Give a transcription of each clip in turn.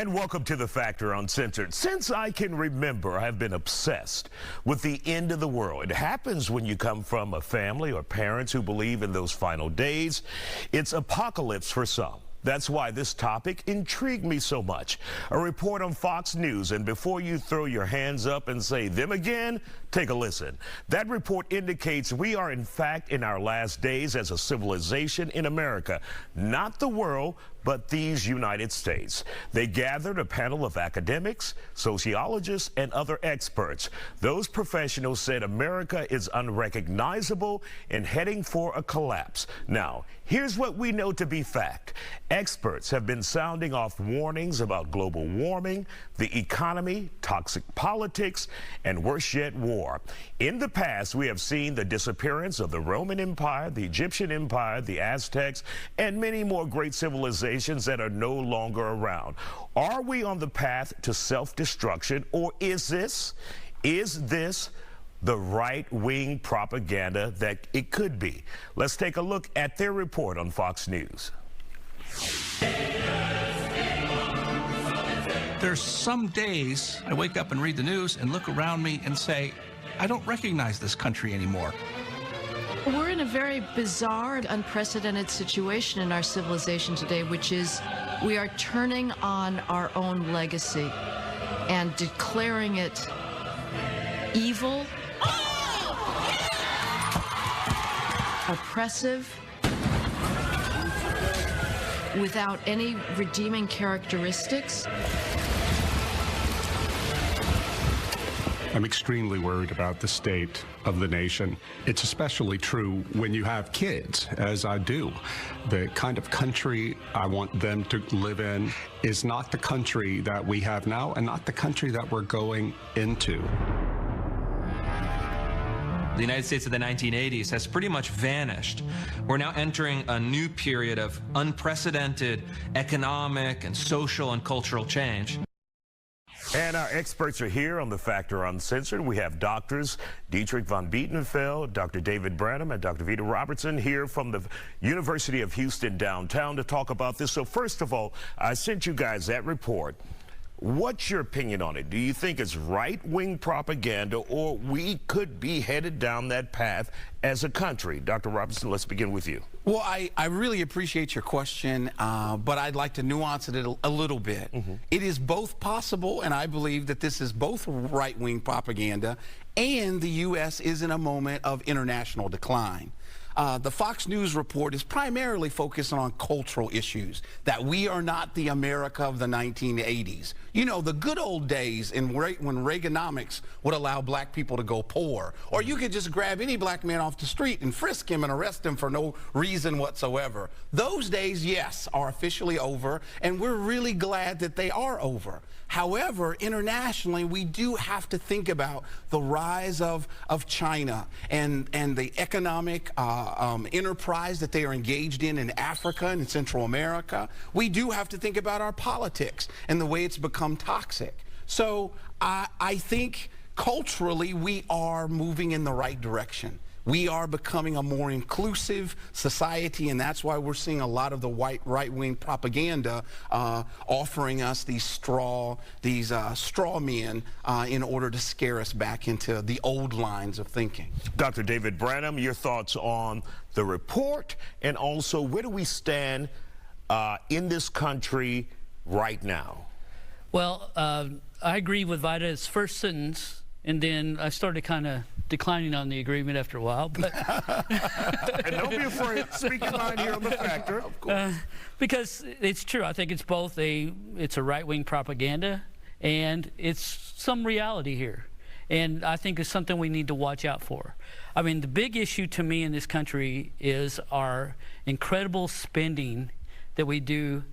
And welcome to The Factor Uncensored. Since I can remember, I've been obsessed with the end of the world. It happens when you come from a family or parents who believe in those final days. It's apocalypse for some. That's why this topic intrigued me so much. A report on Fox News, and before you throw your hands up and say them again, take a listen. That report indicates we are in fact in our last days as a civilization in America, not the world, but these United States. They gathered a panel of academics, sociologists, and other experts. Those professionals said America is unrecognizable and heading for a collapse. Now, here's what we know to be fact. Experts have been sounding off warnings about global warming, the economy, toxic politics, and worse yet, war. In the past, we have seen the disappearance of the Roman Empire, the Egyptian Empire, the Aztecs, and many more great civilizations that are no longer around. Are we on the path to self-destruction, or is this the right-wing propaganda that it could be? Let's take a look at their report on Fox News. There's some days I wake up and read the news and look around me and say, I don't recognize this country anymore. We're in a very bizarre and unprecedented situation in our civilization today, which is we are turning on our own legacy and declaring it evil, oppressive, without any redeeming characteristics. I'm extremely worried about the state of the nation. It's especially true when you have kids, as I do. The kind of country I want them to live in is not the country that we have now and not the country that we're going into. The United States of the 1980s has pretty much vanished. We're now entering a new period of unprecedented economic and social and cultural change. And our experts are here on The Factor Uncensored. We have doctors Dietrich von Bietenfeld, Dr. David Branham, and Dr. Vita Robertson here from the University of Houston downtown to talk about this. So first of all, I sent you guys that report. What's your opinion on it? Do you think it's right-wing propaganda, or we could be headed down that path as a country? Dr. Robertson, let's begin with you. Well, I really appreciate your question, but I'd like to nuance it a little bit. It is both possible, and I believe that this is both right-wing propaganda, and the U.S. is in a moment of international decline. The Fox News report is primarily focused on cultural issues, that we are not the America of the 1980s. You know, the good old days when Reaganomics would allow black people to go poor, or you could just grab any black man off the street and frisk him and arrest him for no reason whatsoever. Those days, yes, are officially over, and we're really glad that they are over. However, internationally, we do have to think about the rise of China and the economic enterprise that they are engaged in Africa and in Central America. We do have to think about our politics and the way it's become toxic. So I think culturally we are moving in the right direction. We are becoming a more inclusive society, and that's why we're seeing a lot of the right-wing propaganda offering us these straw men in order to scare us back into the old lines of thinking. Dr. David Branham, your thoughts on the report, and also where do we stand in this country right now? Well, I agree with Vita's first sentence, and then I started kind of declining on the agreement after a while. But and don't be afraid, speak your mind here on The Factor. Of course. Because it's true. I think it's both it's a right-wing propaganda, and it's some reality here. And I think it's something we need to watch out for. I mean, the big issue to me in this country is our incredible spending that we do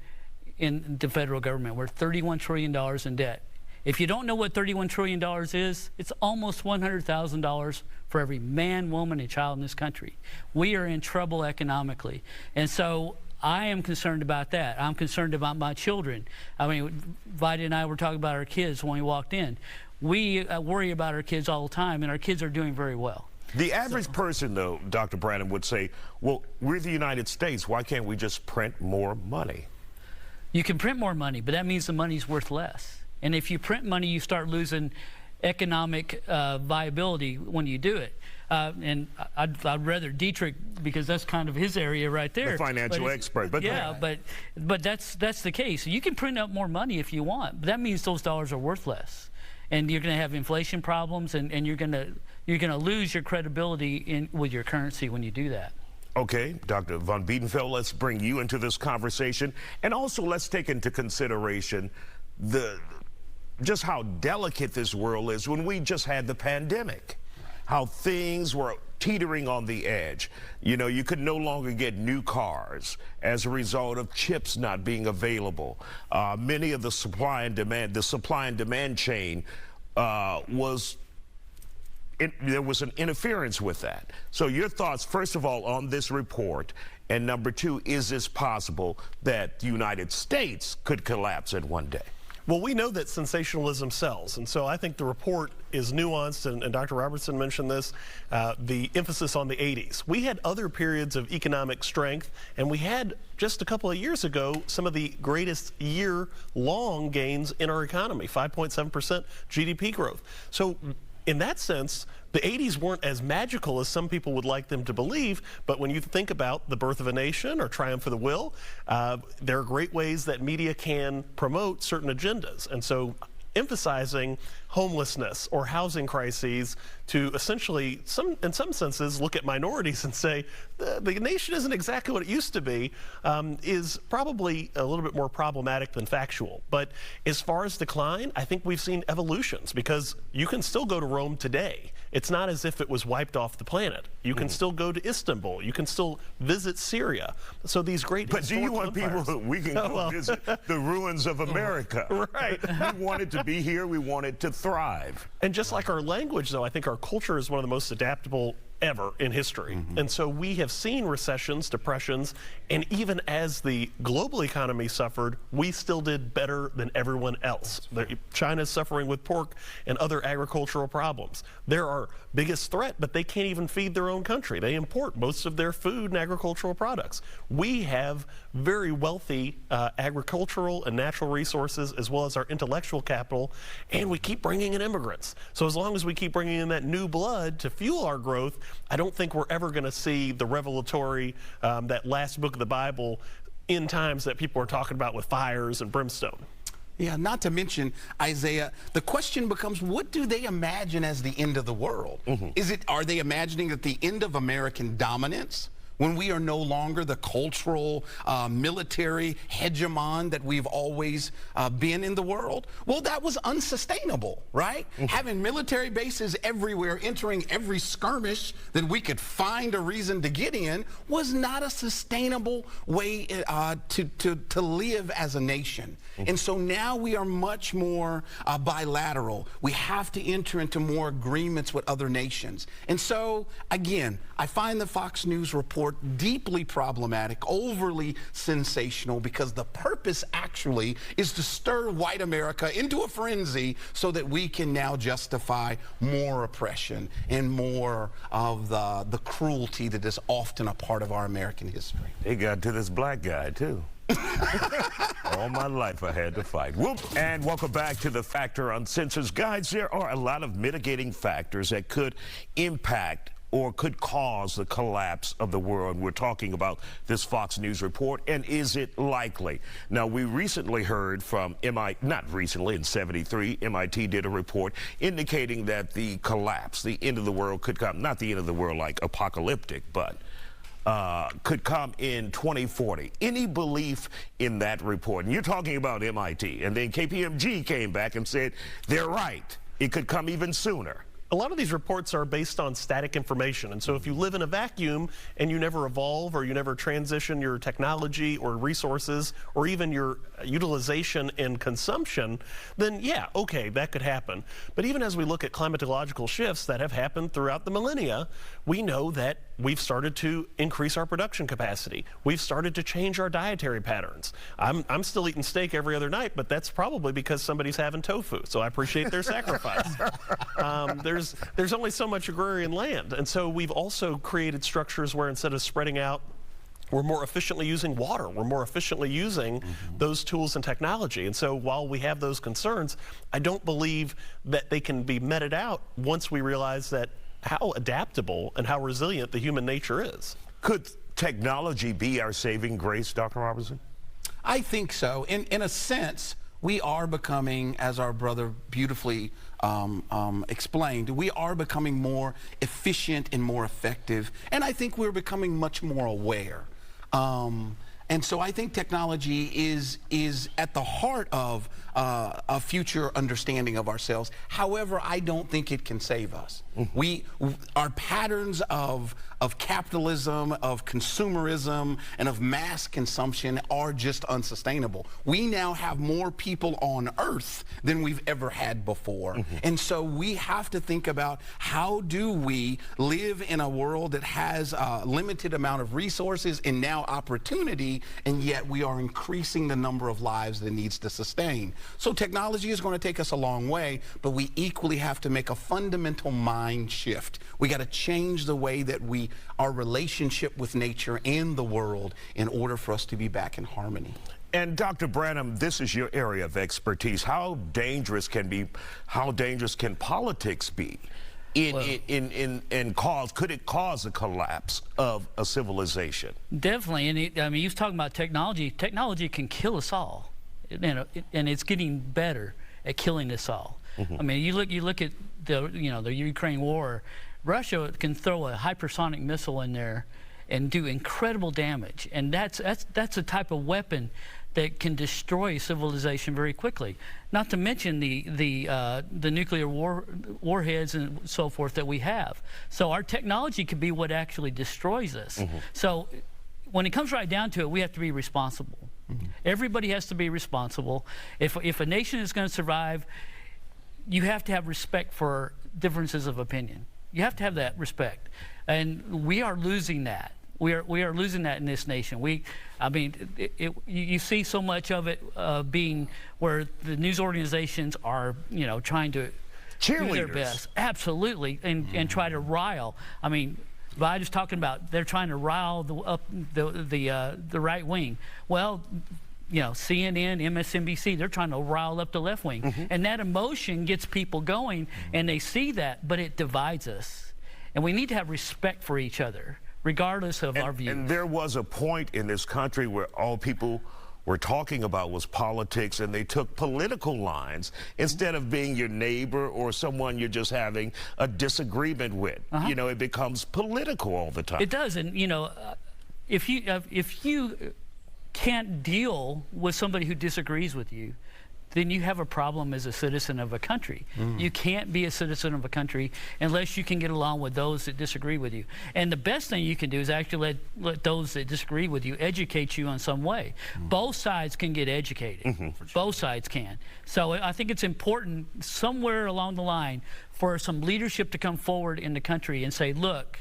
in the federal government. We're $31 trillion in debt. If you don't know what $31 trillion is, it's almost $100,000 for every man, woman, and child in this country. We are in trouble economically. And so I am concerned about that. I'm concerned about my children. I mean, Vita and I were talking about our kids when we walked in. We worry about our kids all the time, and our kids are doing very well. The average person, though, Dr. Branham, would say, well, we're the United States. Why can't we just print more money? You can print more money, but that means the money's worth less. And if you print money, you start losing economic viability when you do it. And I'd rather Dietrich, because that's kind of his area right there. The financial expert. But yeah, but that's the case. You can print out more money if you want, but that means those dollars are worth less. And you're going to have inflation problems, and you're going to lose your credibility with your currency when you do that. Okay, Dr. von Biedenfeld, let's bring you into this conversation, and also let's take into consideration just how delicate this world is when we just had the pandemic, how things were teetering on the edge. You know, you could no longer get new cars as a result of chips not being available. Many of the supply and demand chain there was an interference with that. So your thoughts, first of all, on this report, and number two, is this possible that the United States could collapse in one day? Well, we know that sensationalism sells, and so I think the report is nuanced, and Dr. Robertson mentioned this, the emphasis on the 80s. We had other periods of economic strength, and we had, just a couple of years ago, some of the greatest year-long gains in our economy, 5.7% GDP growth. So in that sense, the 80s weren't as magical as some people would like them to believe, but when you think about the birth of a nation or triumph of the will, there are great ways that media can promote certain agendas. And so emphasizing homelessness or housing crises to essentially, in some senses, look at minorities and say the nation isn't exactly what it used to be, is probably a little bit more problematic than factual. But as far as decline, I think we've seen evolutions, because you can still go to Rome today. It's not as if it was wiped off the planet. You can still go to Istanbul. You can still visit Syria. So these great But do you want people, we can go visit the ruins of America. Right. We wanted to be here. We wanted to thrive. And just like our language, though, I think our culture is one of the most adaptable ever in history. And so we have seen recessions, depressions, and even as the global economy suffered, we still did better than everyone else. China's suffering with pork and other agricultural problems. They're our biggest threat, but they can't even feed their own country. They import most of their food and agricultural products. We have very wealthy agricultural and natural resources, as well as our intellectual capital, and we keep bringing in immigrants. So as long as we keep bringing in that new blood to fuel our growth, I don't think we're ever going to see the revelatory, that last book of the Bible, end times that people are talking about with fires and brimstone. Yeah, not to mention, Isaiah, the question becomes, what do they imagine as the end of the world? Are they imagining that the end of American dominance, when we are no longer the cultural, military hegemon that we've always been in the world? Well, that was unsustainable, right? Having military bases everywhere, entering every skirmish that we could find a reason to get in, was not a sustainable way to live as a nation. And so now we are much more bilateral. We have to enter into more agreements with other nations. And so, again, I find the Fox News report deeply problematic, overly sensational, because the purpose actually is to stir white America into a frenzy so that we can now justify more oppression and more of the cruelty that is often a part of our American history. It got to this black guy, too. All my life I had to fight. Whoop. And welcome back to the Factor Uncensored. Guys, there are a lot of mitigating factors that could impact or could cause the collapse of the world. We're talking about this Fox News report, and is it likely? Now, we recently heard from not recently, in '73, MIT did a report indicating that the collapse, the end of the world could come, not the end of the world like apocalyptic, but could come in 2040. Any belief in that report? And you're talking about MIT, and then KPMG came back and said, they're right. It could come even sooner. A lot of these reports are based on static information, and so if you live in a vacuum and you never evolve or you never transition your technology or resources or even your utilization and consumption, then yeah, okay, that could happen. But even as we look at climatological shifts that have happened throughout the millennia, we know that we've started to increase our production capacity. We've started to change our dietary patterns. I'm still eating steak every other night, but that's probably because somebody's having tofu, so I appreciate their sacrifice. There's only so much agrarian land, and so we've also created structures where instead of spreading out We're more efficiently using water. We're more efficiently using those tools and technology. And so while we have those concerns, I don't believe that they can be meted out once we realize that how adaptable and how resilient the human nature is. Could technology be our saving grace, Dr. Robertson? I think so. In a sense, we are becoming, as our brother beautifully explained, we are becoming more efficient and more effective. And I think we're becoming much more aware. And so I think technology is at the heart of a future understanding of ourselves. However, I don't think it can save us. Our patterns of capitalism, of consumerism, and of mass consumption are just unsustainable. We now have more people on Earth than we've ever had before. And so we have to think about, how do we live in a world that has a limited amount of resources and now opportunity, and yet we are increasing the number of lives that needs to sustain. So technology is going to take us a long way, but we equally have to make a fundamental mind shift. We got to change the way that our relationship with nature and the world in order for us to be back in harmony. And Dr. Branham, this is your area of expertise. How dangerous can politics be? Could it cause a collapse of a civilization? Definitely, and I mean, he was talking about technology. Technology can kill us all, and it's getting better at killing us all. I mean, you look at the Ukraine war. Russia can throw a hypersonic missile in there and do incredible damage, and that's a type of weapon that can destroy civilization very quickly. Not to mention the nuclear warheads and so forth that we have. So our technology could be what actually destroys us. So when it comes right down to it, we have to be responsible. Everybody has to be responsible. If a nation is going to survive, you have to have respect for differences of opinion. You have to have that respect, and we are losing that. We are losing that in this nation. You see so much of it being where the news organizations are, trying to do their best, absolutely, and try to rile. I mean, Biden's talking about they're trying to rile the right wing. Well, CNN, MSNBC, they're trying to rile up the left wing, and that emotion gets people going, and they see that, but it divides us, and we need to have respect for each other, regardless of our views. And there was a point in this country where all people were talking about was politics, and they took political lines instead of being your neighbor or someone you're just having a disagreement with. It becomes political all the time. It does, and if you can't deal with somebody who disagrees with you, then you have a problem as a citizen of a country. You can't be a citizen of a country unless you can get along with those that disagree with you. And the best thing you can do is actually let those that disagree with you educate you in some way. Both sides can get educated. Both sides can. So I think it's important somewhere along the line for some leadership to come forward in the country and say, look,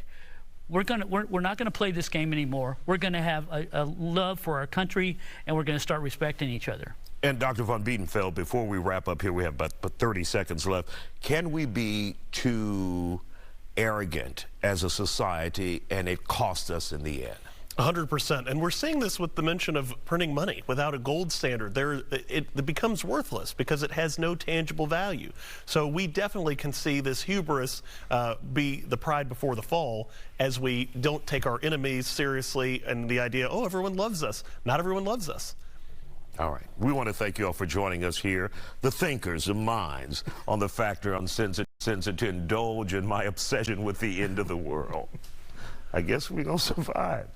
we're not going to play this game anymore. We're going to have a love for our country, and we're going to start respecting each other. And Dr. von Biedenfeld, before we wrap up here, we have about 30 seconds left. Can we be too arrogant as a society, and it costs us in the end? 100%. And we're seeing this with the mention of printing money. Without a gold standard, it becomes worthless because it has no tangible value. So we definitely can see this hubris be the pride before the fall as we don't take our enemies seriously, and the idea, oh, everyone loves us. Not everyone loves us. All right. We want to thank you all for joining us here, the thinkers, the minds, on the Factor Uncensored, to indulge in my obsession with the end of the world. I guess we're going to survive.